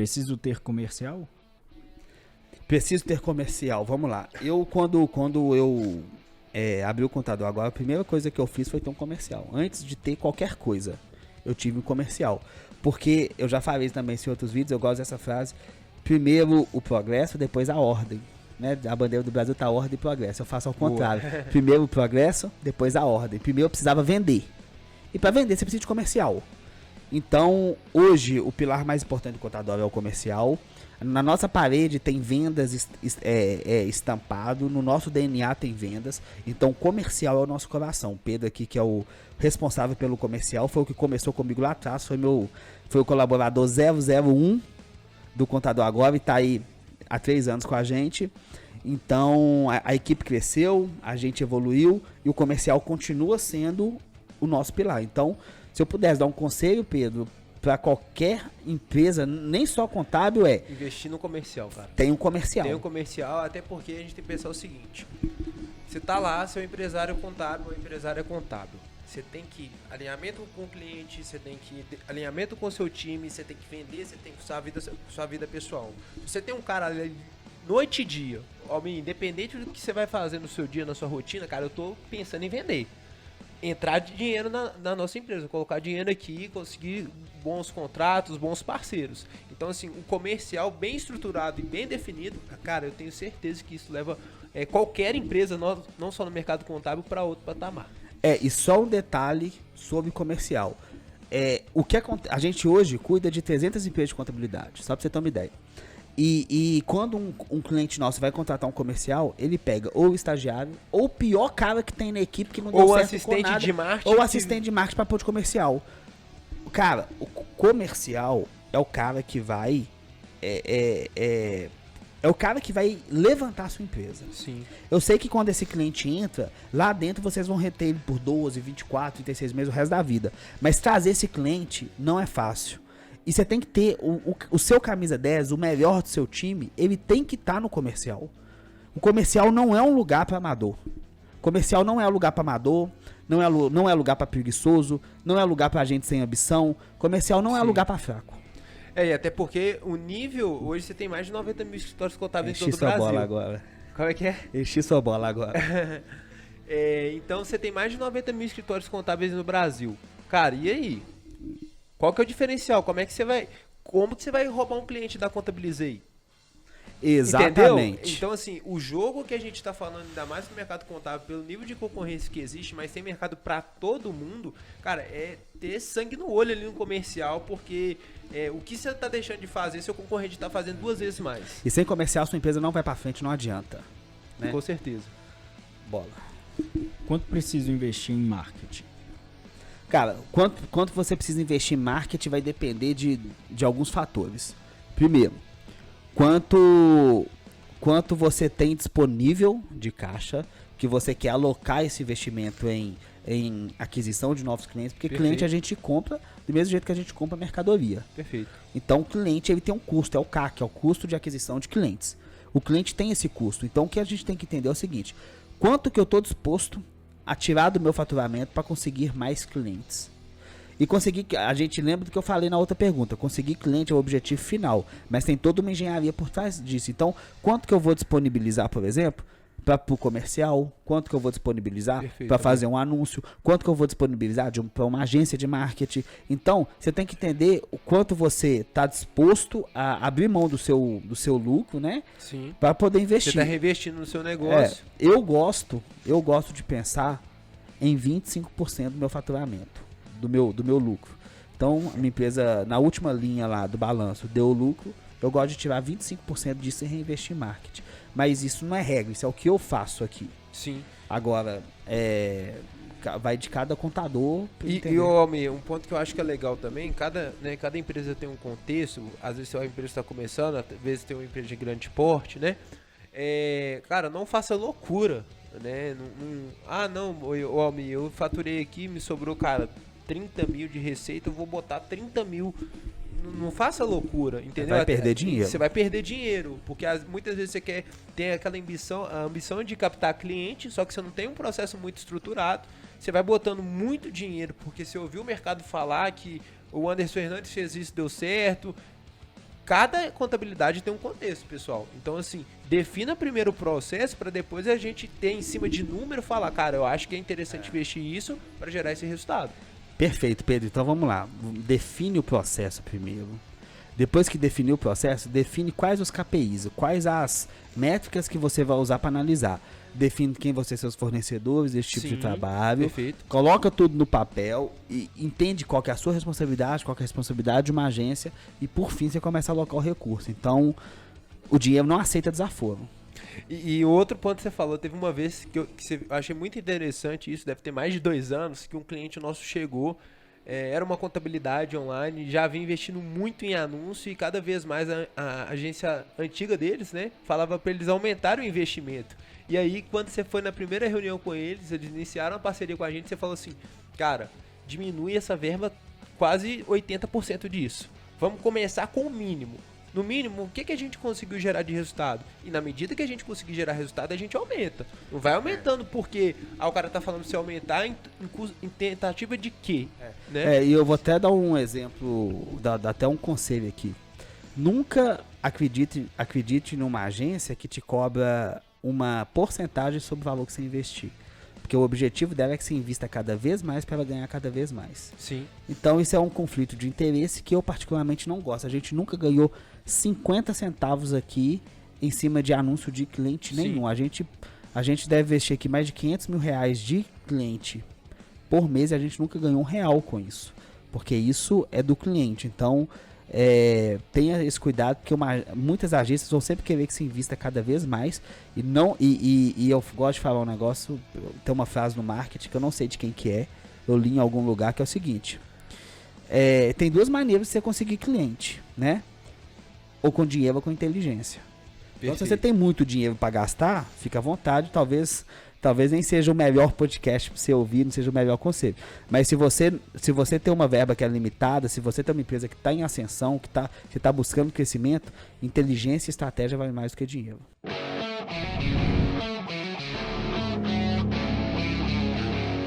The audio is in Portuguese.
Preciso ter comercial? Preciso ter comercial, vamos lá. Quando eu abri o Contador Agora, a primeira coisa que eu fiz foi ter um comercial. Antes de ter qualquer coisa, eu tive um comercial. Porque eu já falei isso também em outros vídeos, eu gosto dessa frase. Primeiro o progresso, depois a ordem. Né? A bandeira do Brasil tá ordem e progresso. Eu faço ao contrário. Primeiro o progresso, depois a ordem. Primeiro eu precisava vender. E para vender você precisa de comercial. Então, hoje, o pilar mais importante do Contador é o comercial. Na nossa parede tem vendas estampado, no nosso DNA tem vendas, então comercial é o nosso coração. Pedro aqui, que é o responsável pelo comercial, foi o que começou comigo lá atrás, foi o colaborador 001 do Contador Agora e está aí há 3 anos com a gente. Então a equipe cresceu, a gente evoluiu e o comercial continua sendo o nosso pilar. Então, se eu pudesse dar um conselho, Pedro, para qualquer empresa, nem só contábil, investir no comercial, cara. Tem um comercial. Tem um comercial, até porque a gente tem que pensar o seguinte. Você tá lá, seu empresário contábil, o empresário é contábil. Você tem que alinhamento com o cliente, você tem que alinhamento com o seu time, você tem que vender, você tem que sua vida pessoal. Você tem um cara ali noite e dia, independente do que você vai fazer no seu dia, na sua rotina, cara, eu tô pensando em vender. Entrar de dinheiro na nossa empresa, colocar dinheiro aqui, conseguir bons contratos, bons parceiros. Então, assim, um comercial bem estruturado e bem definido, cara, eu tenho certeza que isso leva qualquer empresa, não só no mercado contábil, para outro patamar. E só um detalhe sobre comercial. A gente hoje cuida de 300 empresas de contabilidade, só para você ter uma ideia. E quando um cliente nosso vai contratar um comercial, ele pega ou o estagiário, ou o pior cara que tem na equipe que não deu certo assistente com nada, de marketing, ou assistente de marketing para pôr de comercial. Cara, o comercial é o cara que vai é o cara que vai levantar a sua empresa. Sim. Eu sei que quando esse cliente entra, lá dentro vocês vão reter ele por 12, 24, 36 meses o resto da vida. Mas trazer esse cliente não é fácil. E você tem que ter o seu camisa 10, o melhor do seu time, ele tem que estar no comercial. O comercial não é um lugar para amador. Comercial não é lugar para amador, não é lugar para preguiçoso, não é lugar para gente sem ambição. Comercial não é lugar para fraco. E até porque o nível, hoje você tem mais de 90 mil escritórios contábeis em todo o Brasil. Enchi sua bola agora. Como é que é? Enchi sua bola agora. Então você tem mais de 90 mil escritórios contábeis no Brasil. Cara, e aí? Qual que é o diferencial? Como que você vai roubar um cliente da Contabilizei? Exatamente. Entendeu? Então, assim, o jogo que a gente tá falando, ainda mais no mercado contábil, pelo nível de concorrência que existe, mas tem mercado pra todo mundo, cara, é ter sangue no olho ali no comercial, porque o que você tá deixando de fazer, seu concorrente tá fazendo 2 vezes mais. E sem comercial, sua empresa não vai pra frente, não adianta. Né? Com certeza. Bola. Quanto preciso investir em marketing? Cara, quanto você precisa investir em marketing vai depender de alguns fatores. Primeiro, quanto você tem disponível de caixa, que você quer alocar esse investimento em aquisição de novos clientes, porque Perfeito. cliente a gente compra do mesmo jeito que a gente compra mercadoria. Perfeito. Então o cliente ele tem um custo, é o CAC, é o custo de aquisição de clientes. O cliente tem esse custo. Então o que a gente tem que entender é o seguinte: quanto que eu estou disposto a tirar do meu faturamento para conseguir mais clientes? E conseguir, a gente lembra do que eu falei na outra pergunta, conseguir cliente é o objetivo final, mas tem toda uma engenharia por trás disso. Então, quanto que eu vou disponibilizar, por exemplo, para o comercial, quanto que eu vou disponibilizar para fazer um anúncio, quanto que eu vou disponibilizar para uma agência de marketing. Então, você tem que entender o quanto você está disposto a abrir mão do seu lucro, né? Sim. Para poder investir. Você está reinvestindo no seu negócio. Eu gosto de pensar em 25% do meu faturamento. Do meu lucro. Então, a minha empresa, na última linha lá do balanço, deu lucro, eu gosto de tirar 25% disso e reinvestir em marketing. Mas isso não é regra, isso é o que eu faço aqui. Sim. Agora, vai de cada contador. E um ponto que eu acho que é legal também, cada empresa tem um contexto, às vezes a empresa está começando, às vezes tem uma empresa de grande porte, né? Cara, não faça loucura, né? Eu faturei aqui, me sobrou, cara, 30 mil de receita, eu vou botar 30 mil. Não faça loucura, entendeu? Vai perder dinheiro. Você vai perder dinheiro, porque muitas vezes você quer ter aquela ambição de captar cliente, só que você não tem um processo muito estruturado. Você vai botando muito dinheiro, porque você ouviu o mercado falar que o Anderson Fernandes fez isso, deu certo. cada contabilidade tem um contexto, pessoal. Então, assim, defina primeiro o processo para depois a gente ter em cima de número falar, cara, eu acho que é interessante investir isso para gerar esse resultado. Perfeito, Pedro. Então vamos lá. Define o processo primeiro. Depois que definir o processo, define quais os KPIs, quais as métricas que você vai usar para analisar. Define quem vão ser seus fornecedores, esse tipo de trabalho. Perfeito. Coloca tudo no papel e entende qual que é a sua responsabilidade, qual que é a responsabilidade de uma agência e por fim você começa a alocar o recurso. Então, o dinheiro não aceita desaforo. E outro ponto que você falou, teve uma vez que eu achei muito interessante isso, deve ter mais de 2 anos, que um cliente nosso chegou, era uma contabilidade online, já vinha investindo muito em anúncio e cada vez mais a agência antiga deles, né, falava para eles aumentarem o investimento. E aí, quando você foi na primeira reunião com eles iniciaram uma parceria com a gente, você falou assim, cara, diminui essa verba quase 80% disso. Vamos começar com o mínimo. No mínimo, o que a gente conseguiu gerar de resultado? E na medida que a gente conseguir gerar resultado, a gente aumenta. Não vai aumentando porque o cara tá falando pra você aumentar em tentativa de quê? Né? E eu vou até dar um exemplo, dar até um conselho aqui. Nunca acredite numa agência que te cobra uma porcentagem sobre o valor que você investir. Porque o objetivo dela é que você invista cada vez mais para ela ganhar cada vez mais. Sim. Então isso é um conflito de interesse que eu particularmente não gosto. A gente nunca ganhou 50 centavos aqui em cima de anúncio de cliente nenhum. A gente deve investir aqui mais de 500 mil reais de cliente por mês e a gente nunca ganhou R$1 com isso. Porque isso é do cliente. Então tenha esse cuidado, porque muitas agências vão sempre querer que se invista cada vez mais e eu gosto de falar um negócio, tem uma frase no marketing que eu não sei de quem que é, eu li em algum lugar, que é o seguinte, tem 2 maneiras de você conseguir cliente, né? Ou com dinheiro ou com inteligência. Então, se você tem muito dinheiro para gastar, fica à vontade, talvez nem seja o melhor podcast para você ouvir, não seja o melhor conselho. Mas se você tem uma verba que é limitada, se você tem uma empresa que está em ascensão, que está buscando crescimento, inteligência e estratégia vale mais do que dinheiro.